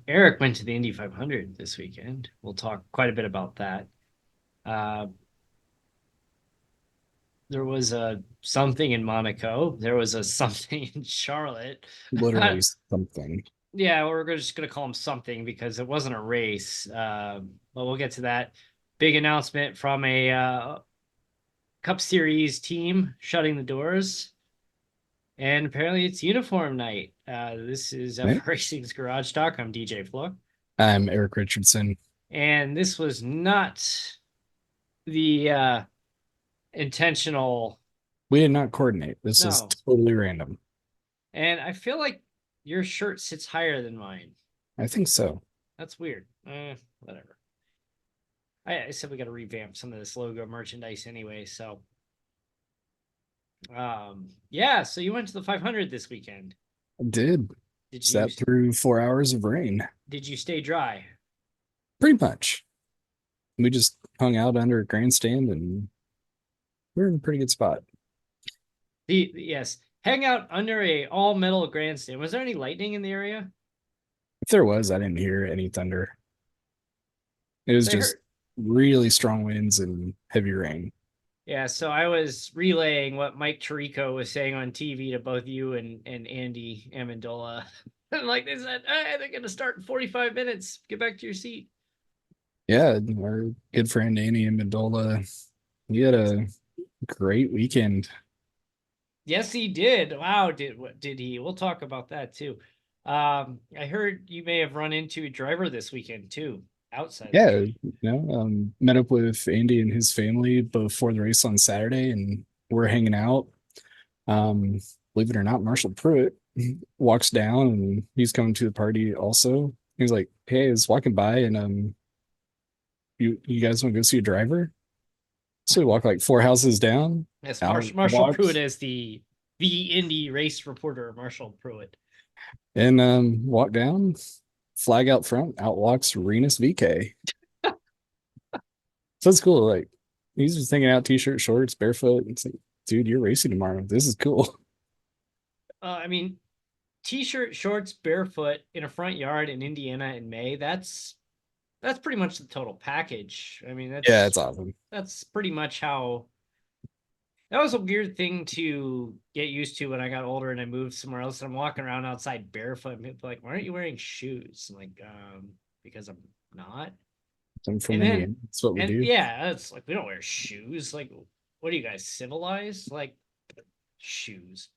Erik went to the Indy 500 this weekend. We'll talk quite a bit about that. Uh, there was a something in Monaco. There was a something in Charlotte. Literally something. Yeah, we're just gonna call him something because it wasn't a race. But we'll get to that. Big announcement from a Cup Series team shutting the doors, and apparently it's uniform night. This is Right? Racing's Garage Talk. I'm DJ Flo, I'm Eric Richardson. and this was not the intentional. We did not coordinate. This is No. totally random. And I feel like your shirt sits higher than mine. I think so. That's weird. Whatever. I said we got to revamp some of this logo merchandise anyway. So, yeah. So you went to the 500 this weekend. I did. Did you Sat through 4 hours of rain. did you stay dry? Pretty much. We just hung out under a grandstand and we are in a pretty good spot. Yes. Hang out under a all metal grandstand. Was there any lightning in the area? If there was, I didn't hear any thunder. It was So I just heard. really strong winds and heavy rain. Yeah, so I was relaying what Mike Tirico was saying on TV to both you and Andy Amendola. Like they said, hey, they're going to start in 45 minutes. Get back to your seat. Yeah, our good friend Andy Amendola, he had a great weekend. Yes, he did. Wow, did he? We'll talk about that too. I heard you may have run into a driver this weekend too, outside the Yeah, track. met up with Andy and his family before the race on Saturday, and we're hanging out. Um, Believe it or not, Marshall Pruitt walks down, and he's coming to the party also. He's like, "Hey, I was walking by, and you guys want to go see a driver?" So we walk like four houses down. Yes, Out Marshall Pruitt walks is the Indy race reporter, Marshall Pruitt. and walk down. Flag out front. Out walks Renus VK. So it's cool. Like he's just hanging out, t-shirt, shorts, barefoot. It's like, dude, you're racing tomorrow. This is cool. I mean, t-shirt, shorts, barefoot in a front yard in Indiana in May. That's pretty much the total package. I mean, Yeah, it's awesome. that's pretty much how. That was a weird thing to get used to when I got older and I moved somewhere else. I'm walking around outside barefoot and people are like, "Why aren't you wearing shoes?" I'm like, because I'm not. I'm from And then, Indiana. That's what we and do. yeah, it's like we don't wear shoes. Like, what are you guys civilized? Like shoes.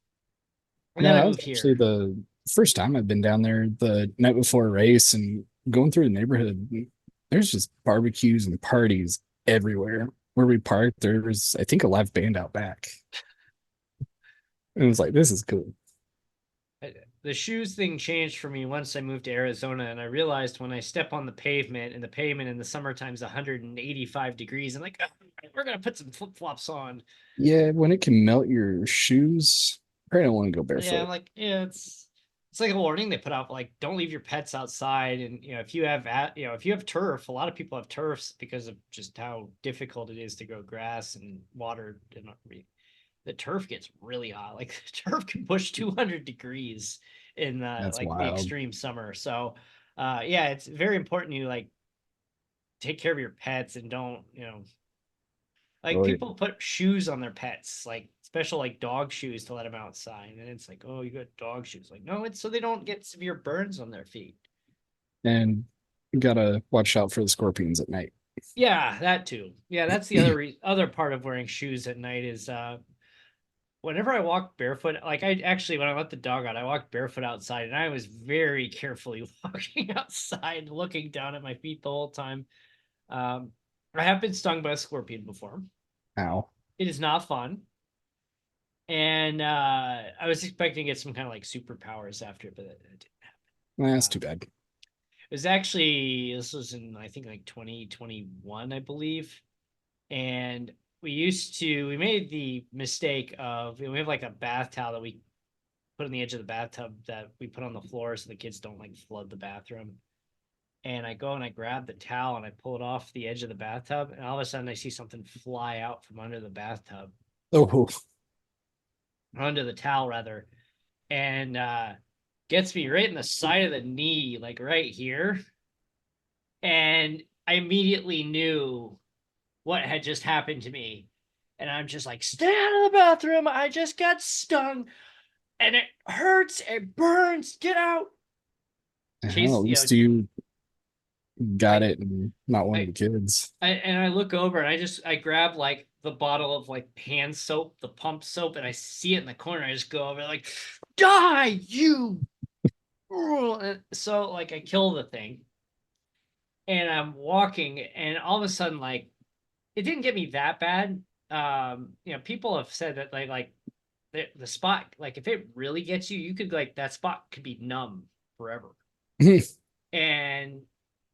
And No, then I that was moved actually here. the first time I've been down there the night before a race and going through the neighborhood. There's just barbecues and parties everywhere. Where we parked, there was, I think, a live band out back. And it was like, this is cool. The shoes thing changed for me once I moved to Arizona, and I realized when I step on the pavement, and the pavement in the summertime is 185 degrees, I'm like, oh, we're gonna put some flip flops on. Yeah, when it can melt your shoes, I probably don't want to go Yeah, I'm barefoot. like, yeah, it's like a warning they put out, like, don't leave your pets outside, and if you have if you have turf, a lot of people have turfs because of just how difficult it is to grow grass and water. And the turf gets really hot. Like the turf can push 200 degrees in That's the wild. extreme summer. So, yeah, it's very important you like take care of your pets and don't like Oh, yeah. people put shoes on their pets, like special like dog shoes to let them outside, and it's like, oh, you got dog shoes. Like, no, it's so they don't get severe burns on their feet. And you gotta watch out for the scorpions at night. Yeah, that too. Yeah, that's the other part of wearing shoes at night is whenever I walk barefoot, like I actually, when I let the dog out, I walked barefoot outside and I was very carefully walking outside, looking down at my feet the whole time. Um, I have been stung by a scorpion before. Ow. It is not fun. And I was expecting to get some kind of like superpowers after it, but it didn't Well, happen. that's too bad. It was actually, this was in, I think, like 2021, I believe. And we made the mistake of, we have like a bath towel that we put on the edge of the bathtub that we put on the floor so the kids don't like flood the bathroom. And I go and I grab the towel and I pull it off the edge of the bathtub, and all of a sudden I see something fly out from under the bathtub, Oh, under the towel rather. And gets me right in the side of the knee, like right here. And I immediately knew what had just happened to me. And I'm just like, stay out of the bathroom. I just got stung. And it hurts. It burns. Get out. Hell, Chase, at you know, least you got I, it and not one of I, the kids. I look over and I grab like the bottle of like hand soap, the pump soap, and I see it in the corner. I just go over like, die, you. And so like I kill the thing and I'm walking and all of a sudden like it didn't get me that bad. People have said that like the spot, like if it really gets you, you could like that spot could be numb forever. And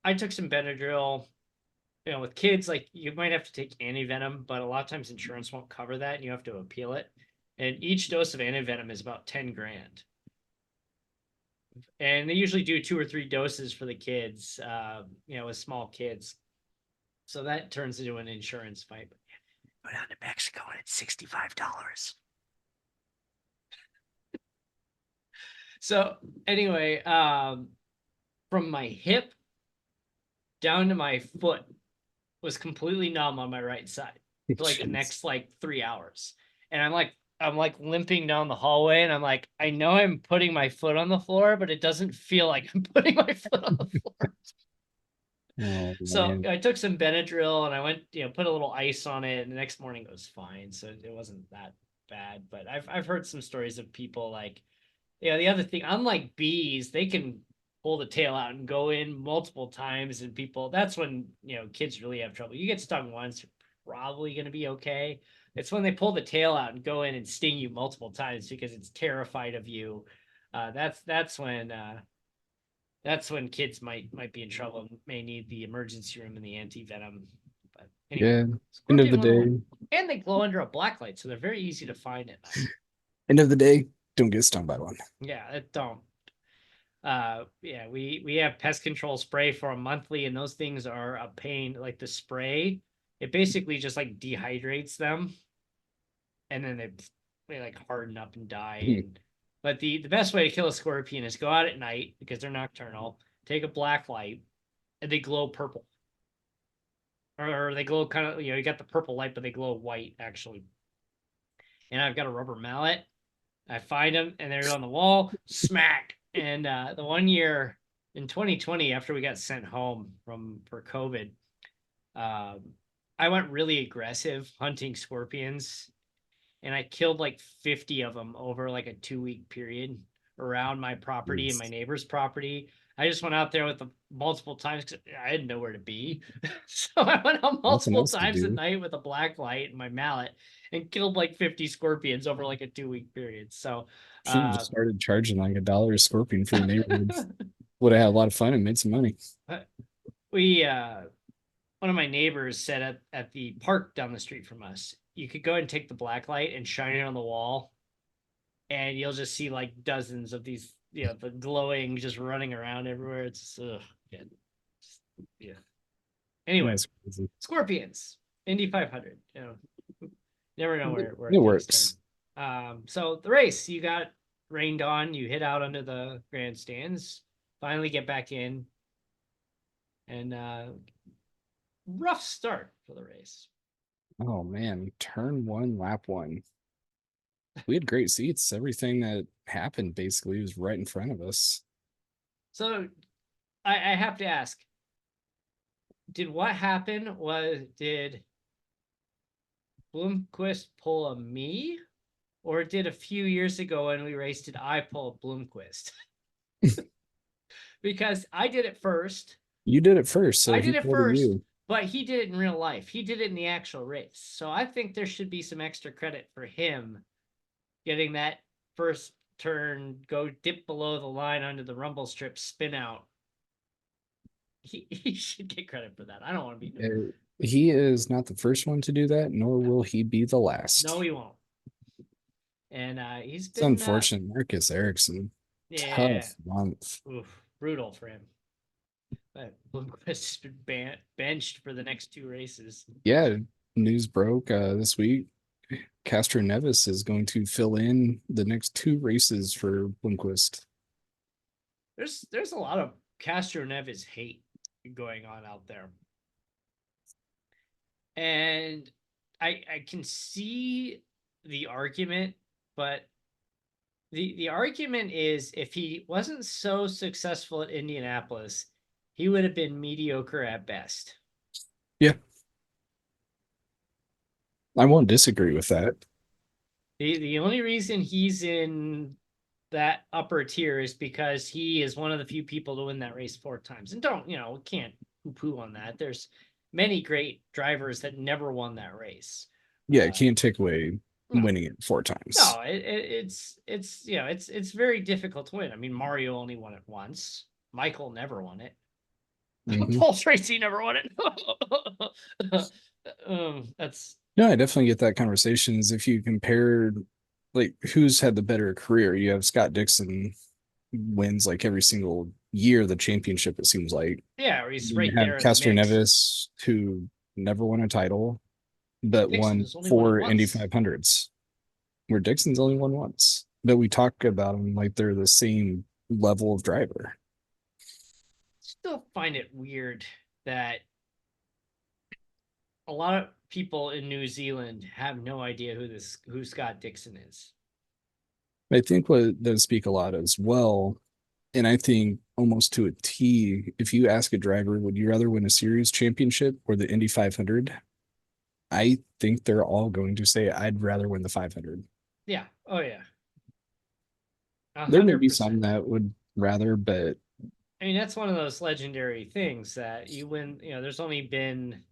I took some Benadryl. With kids, like you might have to take antivenom, but a lot of times insurance won't cover that and you have to appeal it. And each dose of antivenom is about 10 grand. And they usually do 2 or 3 doses for the kids, with small kids. So that turns into an insurance fight. Go down to Mexico and it's $65. So anyway, from my hip down to my foot was completely numb on my right side for like the next like 3 hours. And I'm like limping down the hallway and I'm like, I know I'm putting my foot on the floor, but it doesn't feel like I'm putting my foot on the floor. Oh, So man. I took some Benadryl and I went, put a little ice on it, and the next morning it was fine. So it wasn't that bad. But I've heard some stories of people like, the other thing, unlike bees, they can pull the tail out and go in multiple times, and people, that's when kids really have trouble. You get stung once, you're probably gonna be okay. It's when they pull the tail out and go in and sting you multiple times because it's terrified of you. That's when kids might be in trouble and may need the emergency room and the anti-venom. But anyway, Yeah. End of Scorpion the 101. day. And they glow under a black light, so they're very easy to find at night. End of the day. Don't get stung by one. Yeah, it don't. Yeah, we have pest control spray for a monthly, and those things are a pain. Like the spray, it basically just like dehydrates them, and then they like harden up and die. But the best way to kill a scorpion is go out at night because they're nocturnal. Take a black light, and they glow purple, or they glow kind of you got the purple light, but they glow white actually. And I've got a rubber mallet. I find them, and they're on the wall. Smack. And the one year in 2020, after we got sent home for COVID, um, I went really aggressive hunting scorpions, and I killed like 50 of them over like a 2-week period around my property and my neighbor's property. I just went out there with them multiple times because I had nowhere to be. So I went out Nothing multiple else to times at do. night with a black light and my mallet and killed like 50 scorpions over like a 2-week period. So Should have just started charging like $1 a scorpion for the neighborhood. Would have had a lot of fun and made some money. we one of my neighbors said at the park down the street from us, you could go and take the black light and shine it on the wall, and you'll just see like dozens of these, the glowing just running around everywhere. It's yeah. Yeah. Anyway, That's crazy. scorpions, Indy 500. Never know where It things works. turn. So the race, you got rained on, you hit out under the grandstands, finally get back in, and rough start for the race. Oh man, turn one, lap one. We had great seats. Everything that happened basically was right in front of us. So I have to ask, did Bloomquist pull a me, or did a few years ago when we raced, did I pull a Bloomquist? Because I did it first. You did it first, so I he did it pulled a first, you. but he did it in real life. He did it in the actual race. So I think there should be some extra credit for him getting that first turn, go dip below the line onto the rumble strip, spin out. He should get credit for that. I don't want to be. He is not the first one to do that, nor will he be the last. No, he won't. And he's It's been unfortunate. Marcus Ericsson, tough month. brutal for him. But Bloomquist has been benched for the next 2 races. Yeah, news broke this week. Castro Nevis is going to fill in the next 2 races for Bloomquist. there's a lot of Castro Neves hate going on out there. And I can see the argument, but the argument is if he wasn't so successful at Indianapolis, he would have been mediocre at best. Yeah, I won't disagree with that. The only reason he's in that upper tier is because he is one of the few people to win that race 4 times. And can't poo-poo on that. There's many great drivers that never won that race. Yeah, it can't take away No. winning it 4 times. No, it's very difficult to win. I mean, Mario only won it once. Michael never won it. Paul Tracy never won it. That's No, I definitely get that conversation. Is if you compare like who's had the better career, you have Scott Dixon wins like every single year the championship, it seems like. yeah, or he's You right have there. Castro Neves, who never won a title, but won 4 Indy 500s, where Dixon's only won once. But we talk about them like they're the same level of driver. Still find it weird that a lot of people in New Zealand have no idea who Scott Dixon is. I think what does speak a lot as well, and I think almost to a T, if you ask a driver, would you rather win a series championship or the Indy 500? I think they're all going to say, I'd rather win the 500. Yeah. Oh, yeah. 100%. There may be some that would rather, but I mean, that's one of those legendary things that you win. There's only been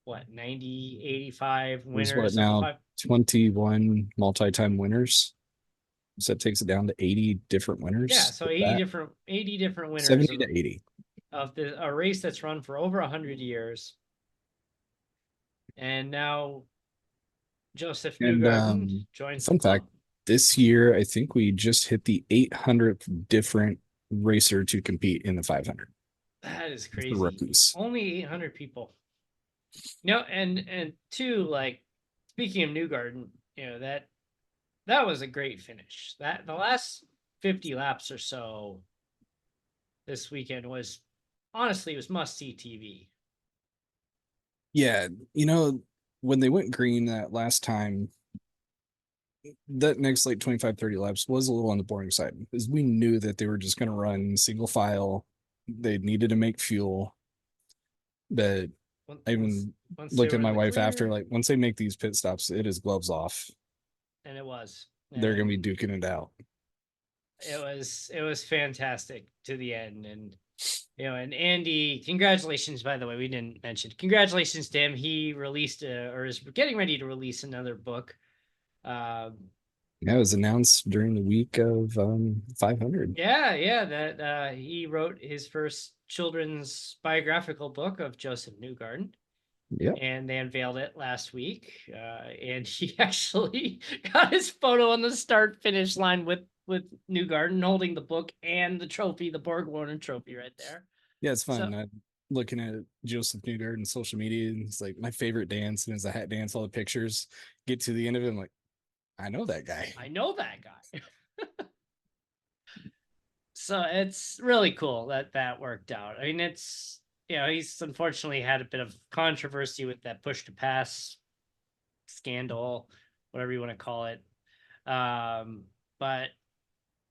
90, 85 winners. What now? 21 multi-time winners. So that takes it down to 80 different winners. Yeah, so 80 different winners. 70 to 80 of a race that's run for over 100 years. And now Joseph Newgarden joins. Fun fact, this year I think we just hit the 800th different racer to compete in the 500. That is crazy. Only 800 people. And two, like, speaking of Newgarden, that was a great finish. That the last 50 laps or so this weekend was honestly, it was must-see TV. Yeah, when they went green that last time, that next like 25, 30 laps was a little on the boring side because we knew that they were just going to run single file. They needed to make fuel. But I even looked at my wife after, like, once they make these pit stops, it is gloves off. And it was. They're going to be duking it out. It was fantastic to the end. And and Andy, congratulations, by the way, we didn't mention. Congratulations to him. He released or is getting ready to release another book. Yeah, it was announced during the week of 500. Yeah, that he wrote his first children's biographical book of Joseph Newgarden. Yeah, and they unveiled it last week. And he actually got his photo on the start-finish line with Newgarden holding the book and the trophy, the Borg Warner trophy, right there. Yeah, it's fun. I'm looking at Joseph Newgarden social media, and it's like my favorite dance, and it's a hat dance. All the pictures get to the end of it, I'm like, I know that guy. So it's really cool that worked out. I mean, it's he's unfortunately had a bit of controversy with that push to pass scandal, whatever you want to call it. But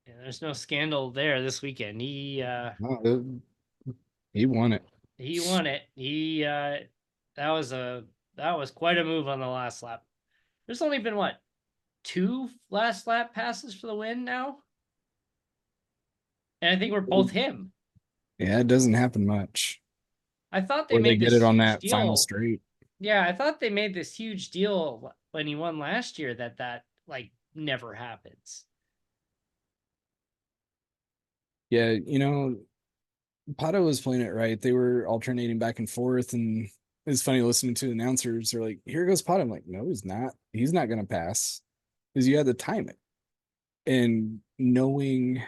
there's no scandal there this weekend. He won it. He won it. That was quite a move on the last lap. There's only been 2 last lap passes for the win now? And I think we're both him. Yeah, it doesn't happen much. I thought they get it on that final straight. Yeah, I thought they made this huge deal when he won last year that like never happens. Yeah, Pato was playing it right. They were alternating back and forth, and it's funny listening to the announcers. They're like, "Here goes Pato." I'm like, "No, he's not. He's not going to pass because you had to time it." And knowing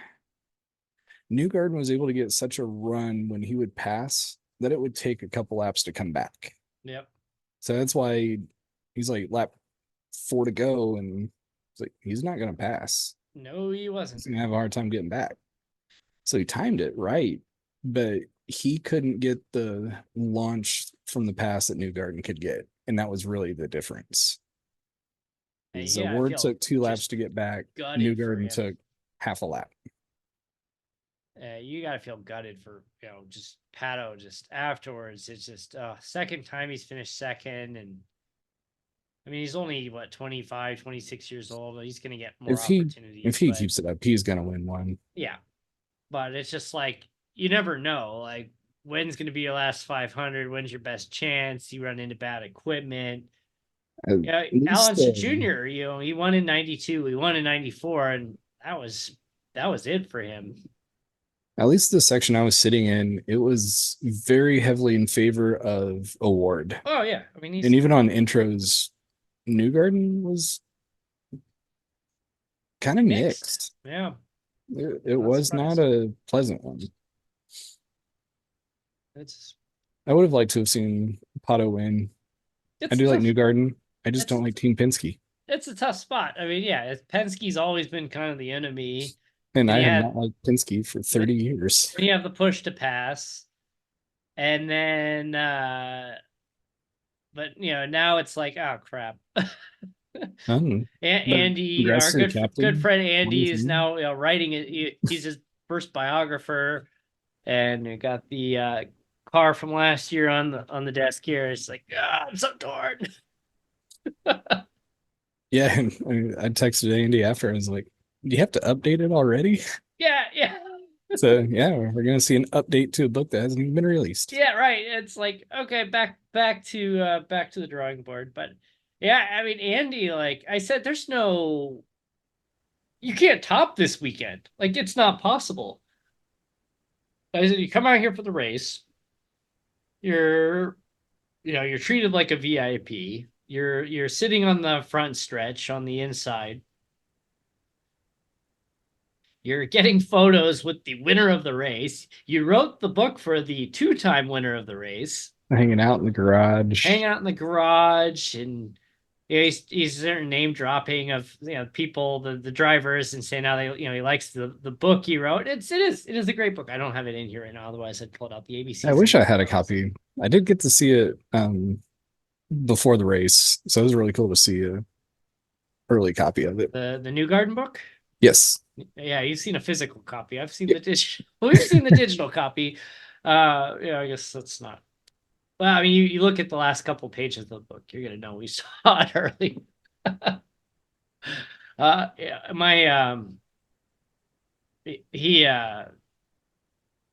Newgarden was able to get such a run when he would pass that it would take a couple laps to come back. Yep. So that's why he's like lap 4 to go, and it's like he's not going to pass. No, he wasn't. He's going to have a hard time getting back. So he timed it right, but he couldn't get the launch from the pass that Newgarden could get. And that was really the difference. So Yeah, I Ward feel took 2 laps just to get back. gutted for Newgarden him. took half a lap. You gotta feel gutted for just Pato. Just afterwards, it's just second time he's finished second, and I mean he's only what 25, 26 years old. He's gonna get more opportunities. If he keeps it up, he's gonna win one. Yeah, but it's just like you never know. Like when's gonna be your last 500? When's your best chance? You run into bad equipment. Yeah, Allen Jr. He won in '92. He won in '94, and that was it for him. At least the section I was sitting in, it was very heavily in favor of Ward. Oh yeah, I mean, and even on intros, Newgarden was kind of mixed. Yeah, it was not a pleasant one. I would have liked to have seen Pato win. I do like Newgarden. I just don't like Team Penske. It's a tough spot. I mean, yeah, Penske's always been kind of the enemy. And I have not liked Penske for 30 years. You have the push to pass. And then but now it's like, oh crap. Andy, our good friend Andy, is now writing it. He's his first biographer, and we got the car from last year on the desk here. It's like, I'm so torn. Yeah, and I texted Andy after. I was like, "Do you have to update it already?" Yeah. So yeah, we're gonna see an update to a book that hasn't even been released. Yeah, right. It's like, okay, back to the drawing board. But yeah, I mean, Andy, like I said, you can't top this weekend. Like it's not possible. I said, you come out here for the race. You're treated like a VIP. You're sitting on the front stretch on the inside. You're getting photos with the winner of the race. You wrote the book for the 2-time winner of the race. Hanging out in the garage. And he's name dropping of people, the drivers, and saying how they he likes the book he wrote. It is a great book. I don't have it in here right now, otherwise I'd pull it out the ABC. I wish I had a copy. I did get to see it before the race, so it was really cool to see a early copy of it. The Newgarden book. Yes. Yeah, you've seen a physical copy. I've seen the digital. We've seen the digital copy. I guess that's not. Well, I mean, you look at the last couple pages of the book, you're gonna know we saw it early.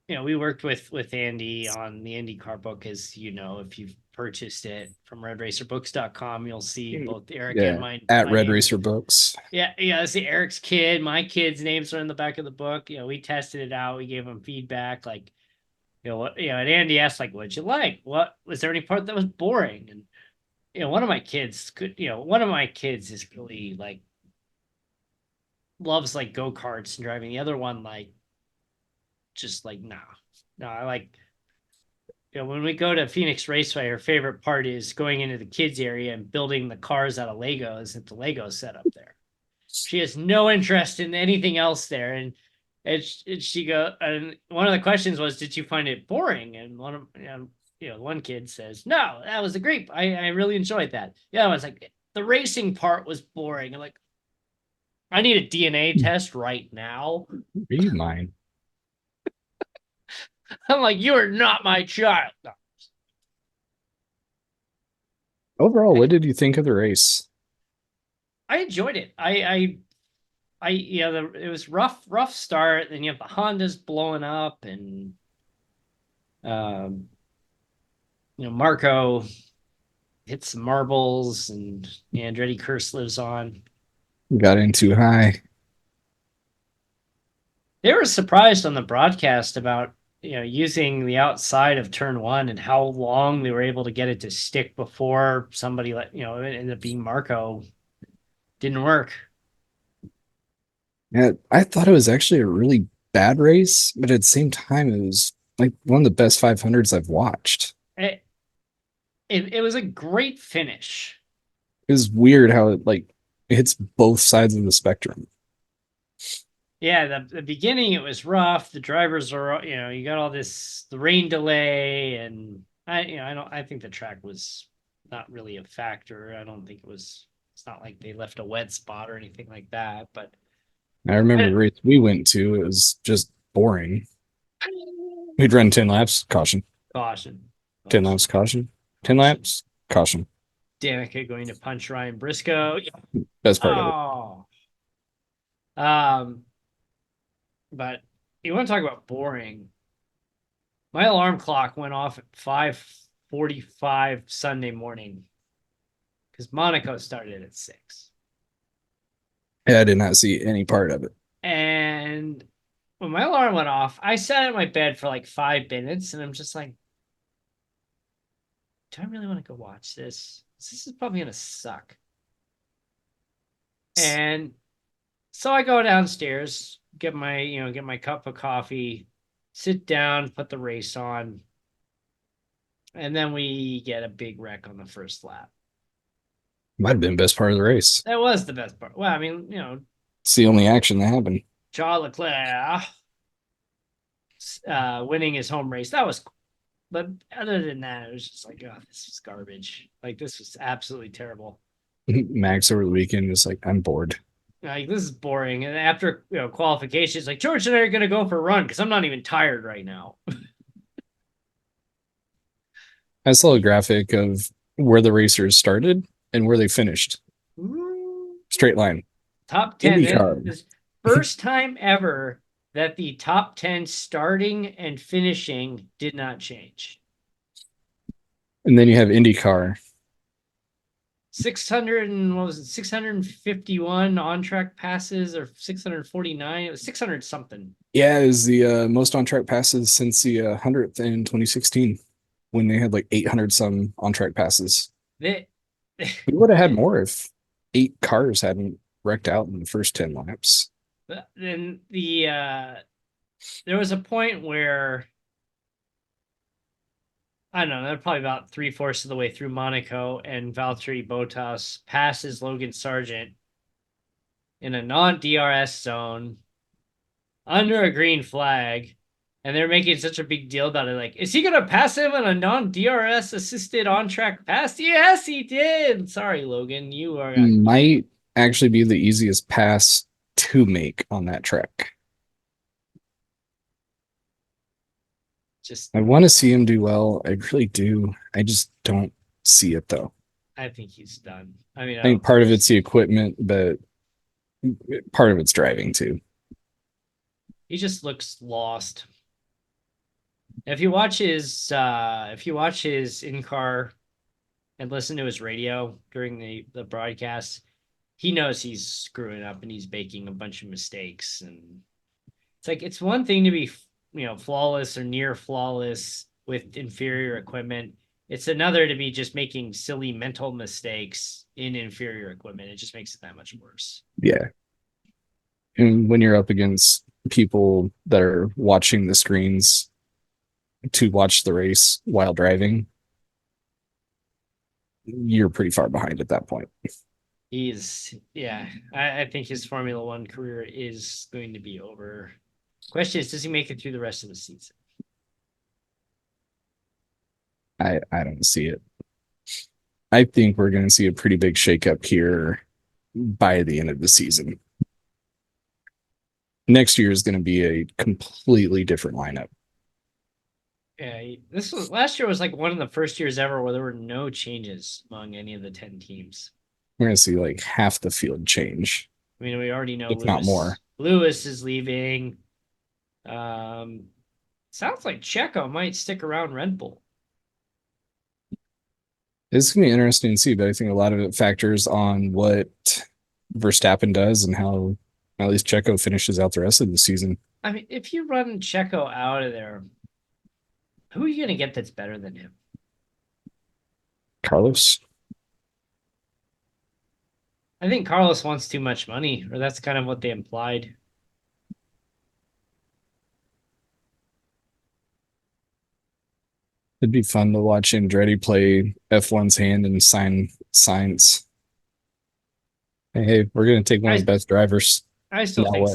We worked with Andy on the IndyCar book, as if you've purchased it from RedRacerBooks.com, you'll see both Erik and mine at Red Racer Books. Yeah. See Erik's kid, my kid's names are in the back of the book. We tested it out. We gave him feedback, like, and Andy asked, like, what'd you like? What was there any part that was boring? And one of my kids is really like loves like go-karts and driving. The other one, like, just like, no, I like, when we go to Phoenix Raceway, her favorite part is going into the kids area and building the cars out of Legos at the Lego setup there. She has no interest in anything else there. And one of the questions was, did you find it boring? And one kid says, no, that was great. I really enjoyed that. Yeah, I was like, the racing part was boring. I'm like, I need a DNA test right now. Read mine. I'm like, you are not my child. No. Overall, what did you think of the race? I enjoyed it. It was rough start. Then you have the Hondas blowing up, and Marco hits some marbles, and Andretti curse lives on. Got in too high. They were surprised on the broadcast about using the outside of turn 1 and how long they were able to get it to stick before somebody it ended up being Marco. Didn't work. Yeah, I thought it was actually a really bad race, but at the same time, it was like one of the best 500s I've watched. It was a great finish. It was weird how it hits both sides of the spectrum. Yeah, the beginning it was rough. The drivers are, you got all the rain delay, and I think the track was not really a factor. I don't think it's not like they left a wet spot or anything like that. But I remember I, the race we went to, it was just boring. We'd run 10 laps, caution. caution, 10 laps, caution. 10 caution. laps, caution. Danica going to punch Ryan Briscoe. Best part of it. Oh, um, but you want to talk about boring? My alarm clock went off at 5:45 Sunday morning because Monaco started at 6. Yeah, I did not see any part of it. And when my alarm went off, I sat in my bed for like 5 minutes, and I'm just like, do I really want to go watch this? This is probably gonna suck. And so I go downstairs, get my cup of coffee, sit down, put the race on, and then we get a big wreck on the first lap. Might have been the best part of the race. That was the best part. Well, I mean, It's the only action that happened. Charles Leclerc winning his home race. That was cool. But other than that, it was just like, oh, this was garbage. Like, this was absolutely terrible. Max over the weekend was like, I'm bored. Like, this is boring. And after qualifications, like, George and I are going to go for a run because I'm not even tired right now. I saw a graphic of where the racers started and where they finished. Straight line. Top 10. IndyCar. This first time ever that the top 10 starting and finishing did not change. And then you have IndyCar. 600 and what was it? 651 on-track passes or 649. It was 600 something. Yeah, it was the most on-track passes since the 100th in 2016 when they had like 800 some on-track passes. We would have had more if 8 cars hadn't wrecked out in the first 10 laps. Then there was a point where I don't know, they're probably about 3/4 of the way through Monaco, and Valtteri Bottas passes Logan Sargent in a non-DRS zone under a green flag, and they're making such a big deal about it. Like, is he gonna pass him on a non-DRS assisted on-track pass? Yes, he did. Sorry, Logan, you are might actually be the easiest pass to make on that track. I want to see him do well. I really do. I just don't see it though. I think he's done. I mean, I think part of it's the equipment, but part of it's driving too. He just looks lost. If you watch his in-car and listen to his radio during the broadcast, he knows he's screwing up and he's making a bunch of mistakes. And it's like, it's one thing to be, flawless or near flawless with inferior equipment. It's another to be just making silly mental mistakes in inferior equipment. It just makes it that much worse. Yeah. And when you're up against people that are watching the screens to watch the race while driving, you're pretty far behind at that point. I think his Formula One career is going to be over. Question is, does he make it through the rest of the season? I don't see it. I think we're going to see a pretty big shakeup here by the end of the season. Next year is going to be a completely different lineup. Yeah, last year was like one of the first years ever where there were no changes among any of the 10 teams. We're going to see like half the field change. I mean, we already know if not more. Lewis is leaving. Sounds like Checo might stick around Red Bull. It's going to be interesting to see, but I think a lot of it factors on what Verstappen does and how at least Checo finishes out the rest of the season. I mean, if you run Checo out of there, who are you going to get that's better than him? Carlos. I think Carlos wants too much money, or that's kind of what they implied. It'd be fun to watch Andretti play F1's hand and sign signs. Hey, we're going to take one of the best drivers. I still think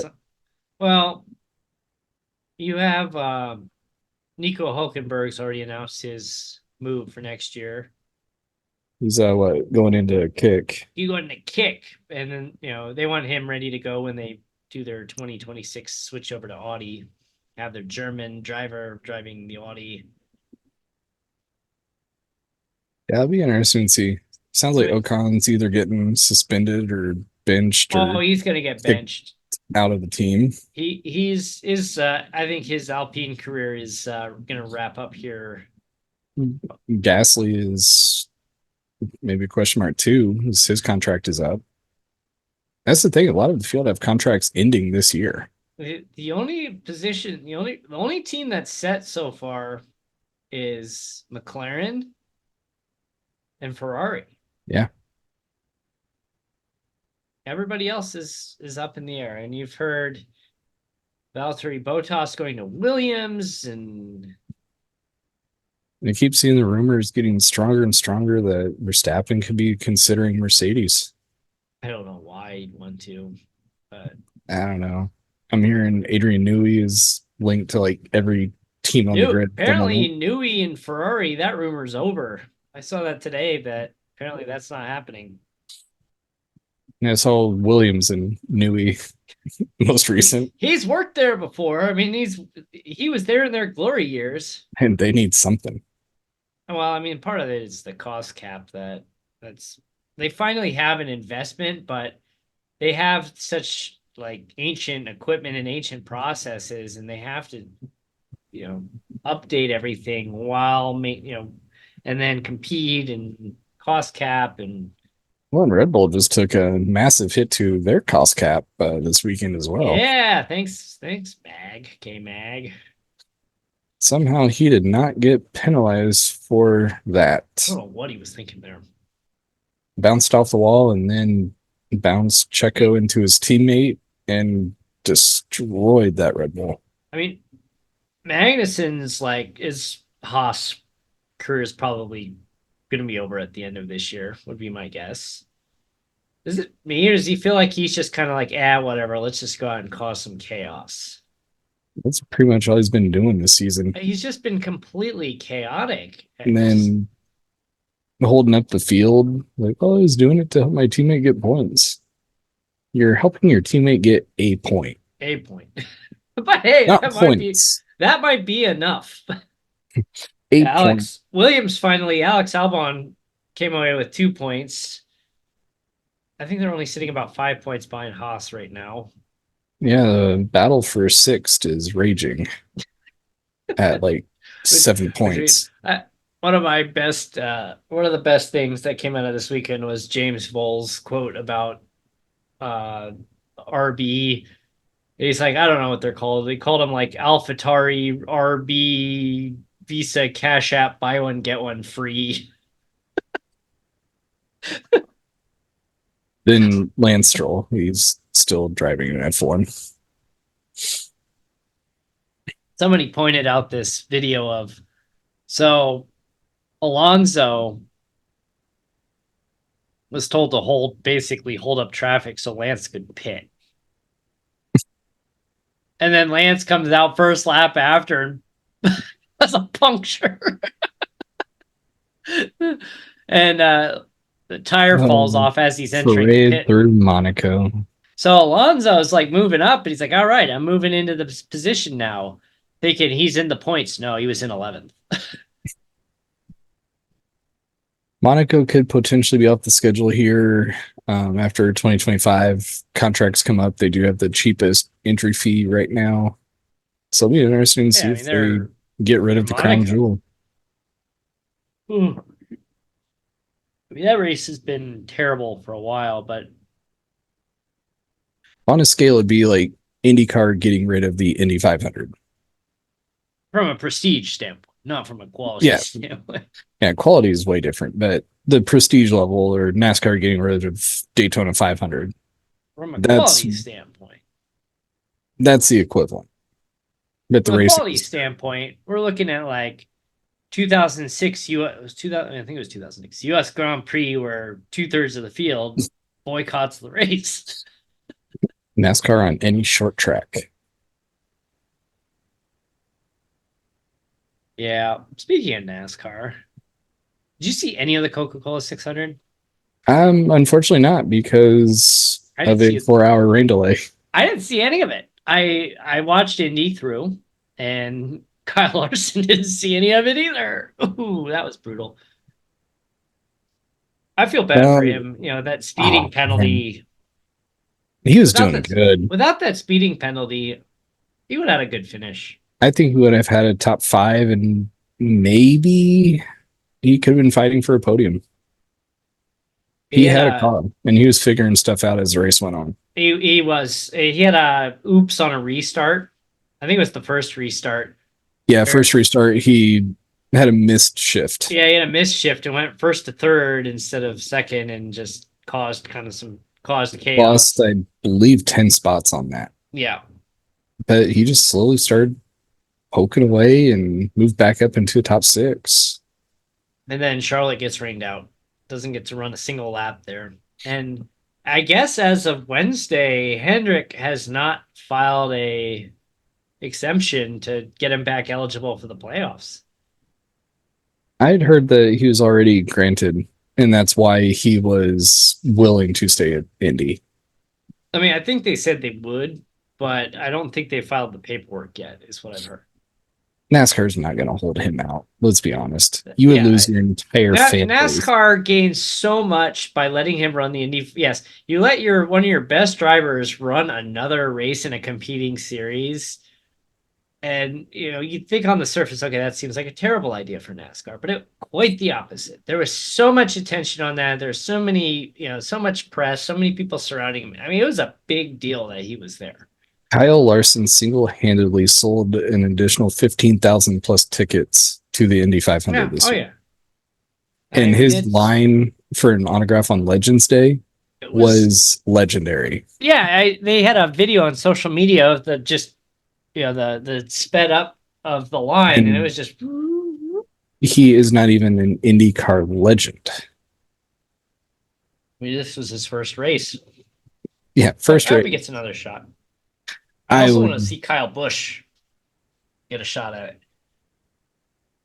Well, you have Nico Hulkenberg's already announced his move for next year. He's what, going into kick. You go into kick, and then they want him ready to go when they do their 2026 switch over to Audi. Have their German driver driving the Audi. Yeah, that'd be interesting to see. Sounds like Ocon's either getting suspended or benched or he's gonna get benched out of the team. He's I think his Alpine career is gonna wrap up here. Gasly is maybe a question mark too. His contract is up. That's the thing. A lot of the field have contracts ending this year. The only position, the only team that's set so far is McLaren and Ferrari. Yeah. Everybody else is up in the air, and you've heard Valtteri Bottas going to Williams, and I keep seeing the rumors getting stronger and stronger that Verstappen could be considering Mercedes. I don't know why he'd want to, but I don't know. I'm hearing Adrian Newey is linked to like every team on the grid. Apparently, Newey and Ferrari, that rumor's over. I saw that today, that apparently that's not happening. Yeah, I saw Williams and Newey most recent. He's worked there before. I mean, he was there in their glory years. And they need something. Well, I mean, part of it is the cost cap they finally have an investment, but they have such like ancient equipment and ancient processes, and they have to, update everything while and then compete and cost cap and. Well, and Red Bull just took a massive hit to their cost cap this weekend as well. Yeah, thanks, K-Mag. Somehow he did not get penalized for that. I don't know what he was thinking there. Bounced off the wall and then bounced Checo into his teammate and destroyed that Red Bull. I mean, Magnussen's his Haas career is probably going to be over at the end of this year, would be my guess. Is it me, or does he feel like he's just kind of like, whatever, let's just go out and cause some chaos? That's pretty much all he's been doing this season. He's just been completely chaotic. And then holding up the field, like, he's doing it to help my teammate get points. You're helping your teammate get a point. A point. But hey, not points. That might be enough. Alex Albon came away with 2 points. I think they're only sitting about 5 points behind Haas right now. Yeah, the battle for sixth is raging at like 7 points. One of the best things that came out of this weekend was James Voll's quote about RB. He's like, I don't know what they're called. They called him like AlphaTauri RB Visa Cash App, buy one get one free. Then Lance Stroll, he's still driving an F1. Somebody pointed out this video of Alonso was told to basically hold up traffic so Lance could pit. And then Lance comes out first lap after and has a puncture. And the tire falls off as he's entering the pit. Through Monaco. So Alonso's like moving up, and he's like, all right, I'm moving into the position now. Thinking he's in the points. No, he was in 11th. Monaco could potentially be off the schedule here after 2025 contracts come up. They do have the cheapest entry fee right now. So it'll be interesting to see if they get rid of the crown jewel. I mean, that race has been terrible for a while, but on a scale, it'd be like IndyCar getting rid of the Indy 500. From a prestige standpoint, not from a quality standpoint. Yeah, quality is way different, but the prestige level, or NASCAR getting rid of Daytona 500. From a quality standpoint. That's the equivalent. But the race quality standpoint, we're looking at like 2006 US 2000, I think it was 2006 US Grand Prix, where 2/3 of the field boycotts the race. NASCAR on any short track. Yeah. Speaking of NASCAR, did you see any of the Coca-Cola 600? Unfortunately not because I didn't of a see it. 4 hour rain delay. I didn't see any of it. I watched Indy through, and Kyle Larson didn't see any of it either. Ooh, that was brutal. I feel bad for Um, him. You know, that speeding oh man, penalty. he was Without doing that, good. without that speeding penalty, he would have had a good finish. I think he would have had a top five, and maybe he could have been fighting for a podium. He He had had a a car, and he was figuring stuff out as the race went on. he had a oops on a restart. I think it was the first restart. Yeah, Where, first restart, he had a missed shift. yeah, he had a missed shift and went first to third instead of second, and just caused Lost, chaos. I believe, 10 spots on that. Yeah, But he just slowly started poking away and moved back up into the top six. and then Charlotte gets rained out. Doesn't get to run a single lap there. And I guess as of Wednesday, Hendrick has not filed a exemption to get him back eligible for the playoffs. I'd heard that he was already granted, and that's why he was willing to stay at Indy. I mean, I think they said they would, but I don't think they filed the paperwork yet, is what I've heard. NASCAR's not going to hold him out. Let's be honest. You would Yeah. lose your entire fan base. NASCAR gains so much by letting him run the Indy. Yes, you let one of your best drivers run another race in a competing series. And you'd think on the surface, okay, that seems like a terrible idea for NASCAR, but quite the opposite. There was so much attention on that. There's so many, so much press, so many people surrounding him. I mean, it was a big deal that he was there. Kyle Larson single-handedly sold an additional 15,000 plus tickets to the Indy 500 this year. Yeah. And his line for an autograph on Legends Day was legendary. Yeah, they had a video on social media of the sped up of the line, and it was just. He is not even an IndyCar legend. I mean, this was his first race. Yeah, first race. I hope he gets another shot. I also want to see Kyle Busch get a shot at it.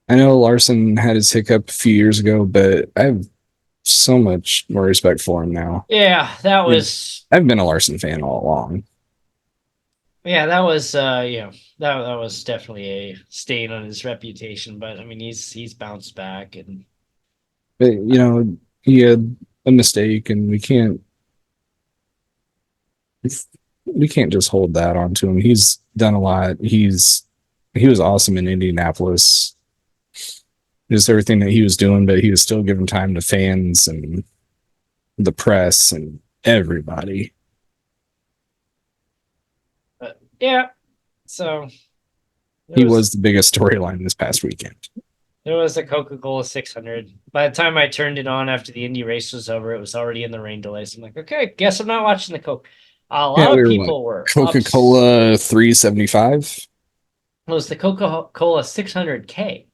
I know Larson had his hiccup a few years ago, but I have so much more respect for him now. Yeah, that was. I've been a Larson fan all along. Yeah, that was. That was definitely a stain on his reputation. But I mean, he's bounced back, and. But he had a mistake, and we can't just hold that onto him. He's done a lot. He was awesome in Indianapolis. Just everything that he was doing, but he was still giving time to fans and the press and everybody. Yeah. So he was the biggest storyline this past weekend. There was a Coca-Cola 600. By the time I turned it on after the Indy race was over, it was already in the rain delay. So I'm like, okay, guess I'm not watching the Coke. A lot of people were. Coca-Cola 375? It was the Coca-Cola 600K.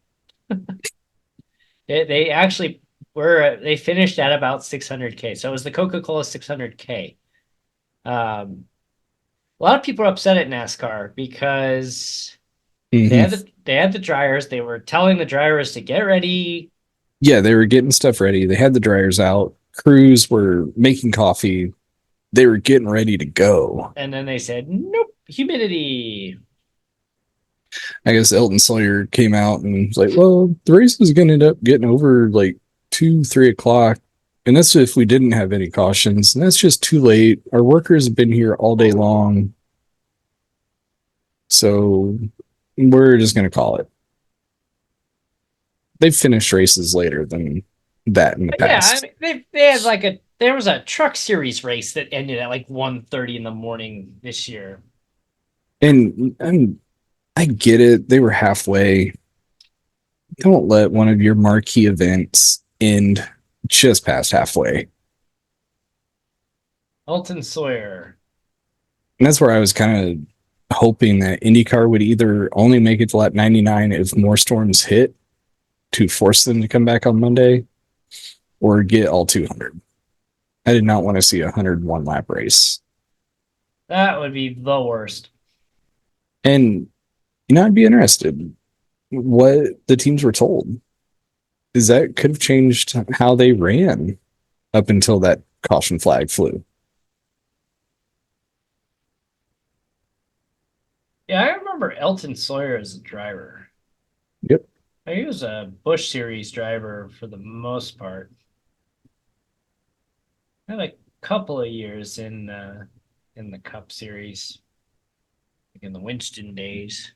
They actually they finished at about 600K. So it was the Coca-Cola 600K. A lot of people are upset at NASCAR because they had the dryers. They were telling the dryers to get ready. Yeah, they were getting stuff ready. They had the dryers out. Crews were making coffee. They were getting ready to go. And then they said, nope, humidity. I guess Elton Sawyer came out and was like, well, the race is going to end up getting over like 2-3 o'clock. And that's if we didn't have any cautions. And that's just too late. Our workers have been here all day long. So we're just going to call it. They've finished races later than that in the past. Yeah, I mean, they had there was a truck series race that ended at like 1:30 in the morning this year. And I get it. They were halfway. Don't let one of your marquee events end just past halfway. Elton Sawyer. And that's where I was kind of hoping that IndyCar would either only make it to lap 99 if more storms hit to force them to come back on Monday, or get all 200. I did not want to see a 101 lap race. That would be the worst. And I'd be interested. what the teams were told is that could have changed how they ran up until that caution flag flew. Yeah, I remember Elton Sawyer as a driver. Yep. He was a Busch Series driver for the most part. Had a couple of years in the Cup Series, like in the Winston days.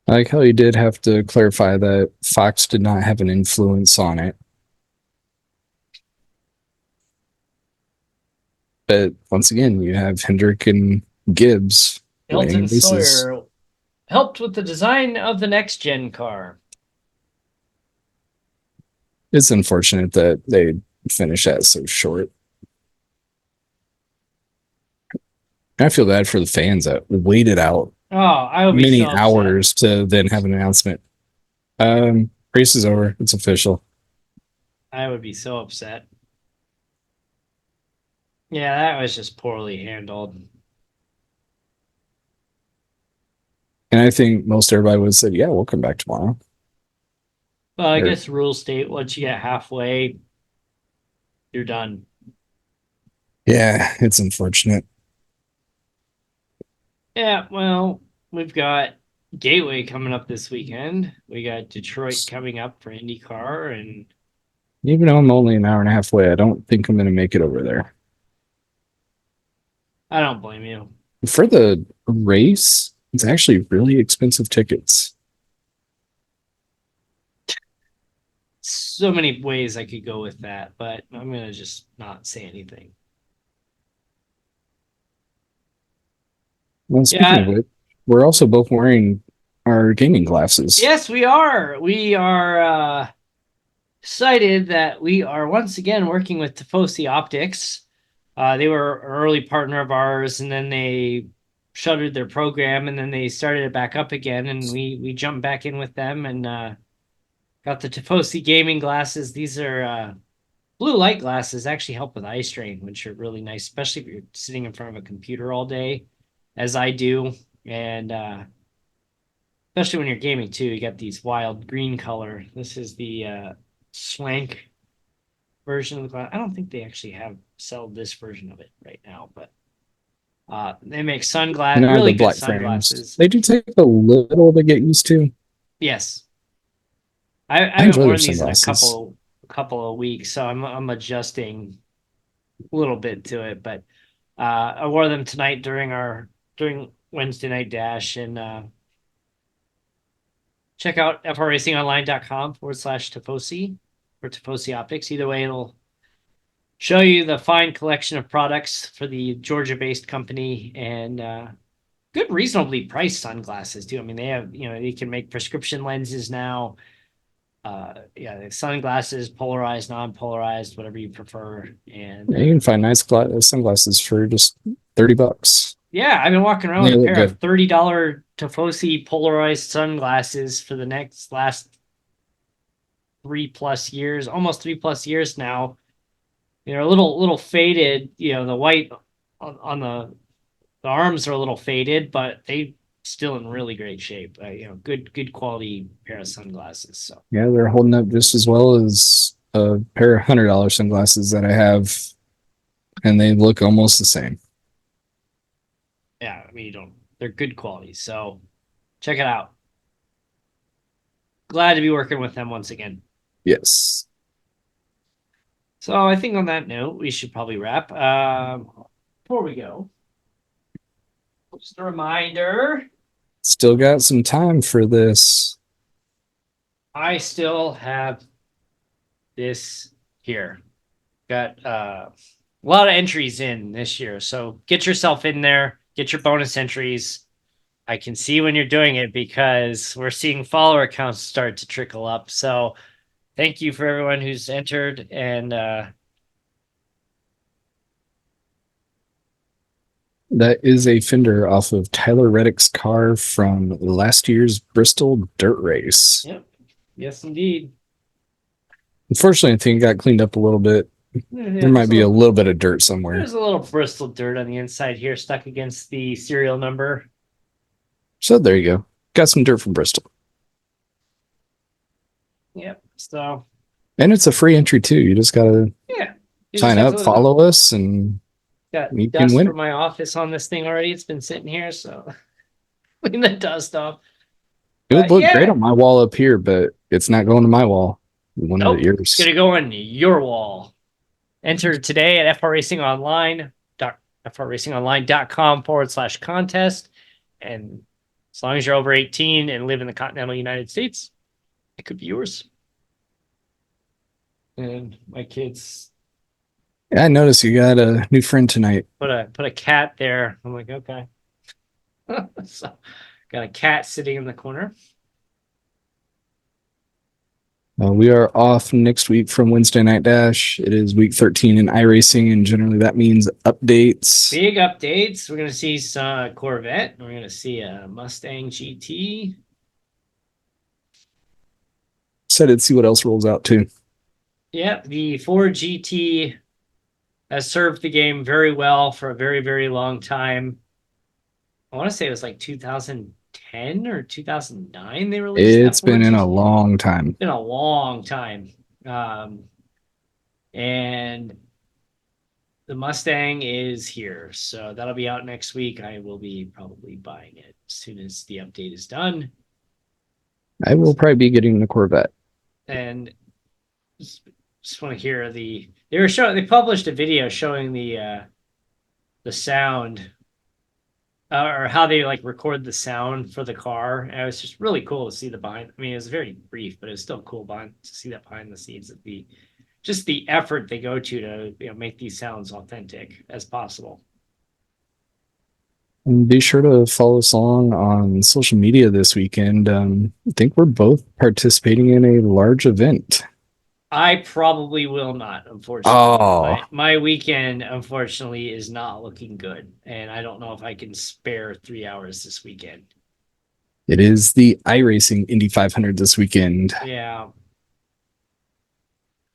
I like how you did have to clarify that Fox did not have an influence on it. But once again, you have Hendrick and Gibbs winning Elton races. Sawyer helped with the design of the next gen car. It's unfortunate that they finish that so short. I feel bad for the fans that waited out Oh, I would be many so upset. hours to then have an announcement. Race is over. It's official. I would be so upset. Yeah, that was just poorly handled. And I think most everybody would have said, yeah, we'll come back tomorrow. Well, I Or- guess rules state once you get halfway, you're done. Yeah, it's unfortunate. Yeah, well, we've got Gateway coming up this weekend. We got Detroit coming up for IndyCar, and Even though I'm only an hour and a half away, I don't think I'm going to make it over there. I don't blame you. For the race, it's actually really expensive tickets. So many ways I could go with that, but I'm gonna just not say anything. Well, speaking of which, we're also both wearing our gaming glasses. Yes, we are. We are excited that we are once again working with Tifosi Optics. They were an early partner of ours, and then they shuttered their program, and then they started it back up again, and we jumped back in with them and got the Tifosi gaming glasses. These are blue light glasses, actually help with eye strain, which are really nice, especially if you're sitting in front of a computer all day, as I do, and especially when you're gaming too. You got these wild green color. This is the swank version of the glass. I don't think they actually sell this version of it right now, but they make sunglasses, And really the good black sunglasses. frames. They do take a little to get used to. Yes, I haven't enjoy worn their these in sunglasses. a couple of weeks, so I'm adjusting a little bit to it. But I wore them tonight during Wednesday night dash, and check out frracingonline.com/Tifosi or Tifosi Optics. Either way, it'll show you the fine collection of products for the Georgia-based company, and good, reasonably priced sunglasses too. I mean, they have, they can make prescription lenses now. Yeah, the sunglasses, polarized, non-polarized, whatever you prefer. And You can find nice sunglasses for just $30. yeah, I've been walking around They with a look pair of good. $30 Tifosi polarized sunglasses for the last 3+ years, almost 3+ years now. They're a little faded. The white on the arms are a little faded, but they still in really great shape. Good quality pair of sunglasses. So Yeah, they're holding up just as well as a pair of $100 sunglasses that I have, and they look almost the same. yeah, I mean, they're good quality. So check it out. Glad to be working with them once again. Yes. So I think on that note, we should probably wrap. Before we go, just a reminder, Still got some time for this. I still have this here. Got a lot of entries in this year. So get yourself in there, get your bonus entries. I can see when you're doing it because we're seeing follower counts start to trickle up. So thank you for everyone who's entered, and That is a fender off of Tyler Reddick's car from last year's Bristol dirt race. yep. Yes, indeed. Unfortunately, I think it got cleaned up a little bit. There might be a little bit of dirt somewhere. There's a little Bristol dirt on the inside here stuck against the serial number. So there you go. Got some dirt from Bristol. Yep. So And it's a free entry too. You just gotta yeah, you just sign have up, to let them know. follow us, and Got you can dust win from it. my office on this thing already. It's been sitting here, so clean the dust off. It would But look great on yeah, my wall up here, but it's not going to my wall. One of nope, it's yours. gonna go on your wall. Enter today at frracingonline.com/contest. And as long as you're over 18 and live in the continental United States, it could be yours. And my kids Yeah, I noticed you got a new friend tonight. put a cat there. I'm like, okay. So got a cat sitting in the corner. We are off next week from Wednesday Night Dash. It is week 13 in iRacing, and generally that means updates. Big updates. We're gonna see some Corvette. We're gonna see a Mustang GT. Excited to see what else rolls out too. Yep, the Ford GT has served the game very well for a very, very long time. I want to say it was like 2010 or 2009 they released that It's been Ford in a GT. long time. It's been a long time. And the Mustang is here. So that'll be out next week. I will be probably buying it as soon as the update is done. I will probably be getting the Corvette. And just want to hear they published a video showing the sound or how they like record the sound for the car. And it was just really cool to see the behind. I mean, it was very brief, but it was still cool to see that behind the scenes of just the effort they go to make these sounds authentic as possible. And be sure to follow us along on social media this weekend. I think we're both participating in a large event. I probably will not, unfortunately. Oh, My weekend, unfortunately, is not looking good. And I don't know if I can spare 3 hours this weekend. it is the iRacing Indy 500 this weekend. Yeah.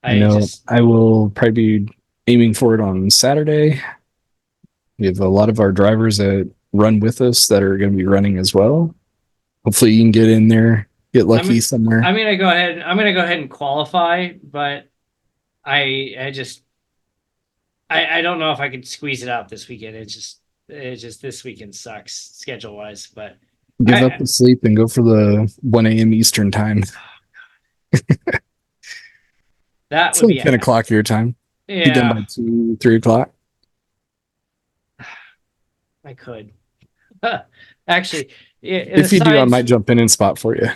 I know I will probably be aiming for it on Saturday. We have a lot of our drivers that run with us that are going to be running as well. Hopefully you can get in there, get lucky somewhere. I'm gonna go ahead and qualify, but I don't know if I could squeeze it out this weekend. It's just this weekend sucks schedule wise, but give up the sleep and go for the 1 a.m. Eastern time. That it's would like be 10 o'clock your time. Yeah. Be done by 2, 3 o'clock. I could. Actually, if you do, I might jump in and spot for you.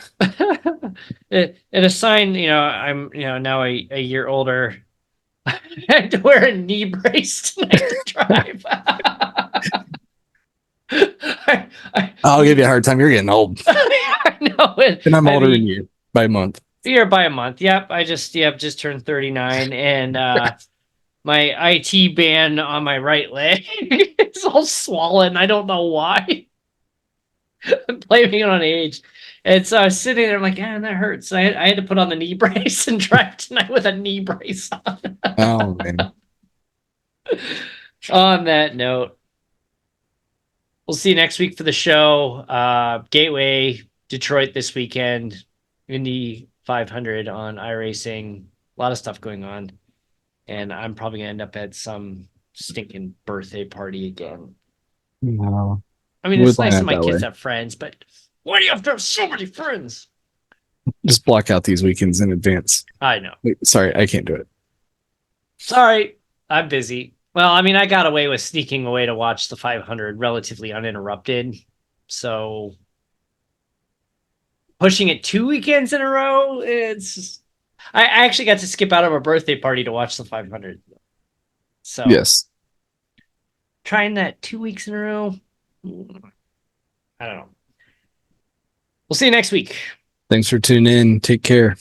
At a sign, I'm now a year older. I had to wear a knee brace tonight to drive. I'll give you a hard time. You're getting old. I know it. And I'm older than you by a month. You're by a month. Yep. I just turned 39 and my IT band on my right leg is all swollen. I don't know why. I'm blaming it on age. And so I was sitting there, I'm like, that hurts. So I had to put on the knee brace and drive tonight with a knee brace on. Oh, man. On that note, we'll see you next week for the show. Gateway, Detroit this weekend, Indy 500 on iRacing. A lot of stuff going on. And I'm probably going to end up at some stinking birthday party again. No. I mean, it's nice that my kids have friends, but why do you have to have so many friends? Just block out these weekends in advance. I know. Wait, sorry, I can't do it. Sorry, I'm busy. Well, I mean, I got away with sneaking away to watch the 500 relatively uninterrupted. So pushing it 2 weekends in a row, I actually got to skip out of a birthday party to watch the 500. So yes, trying that 2 weeks in a row. I don't know. We'll see you next week. Thanks for tuning in. Take care.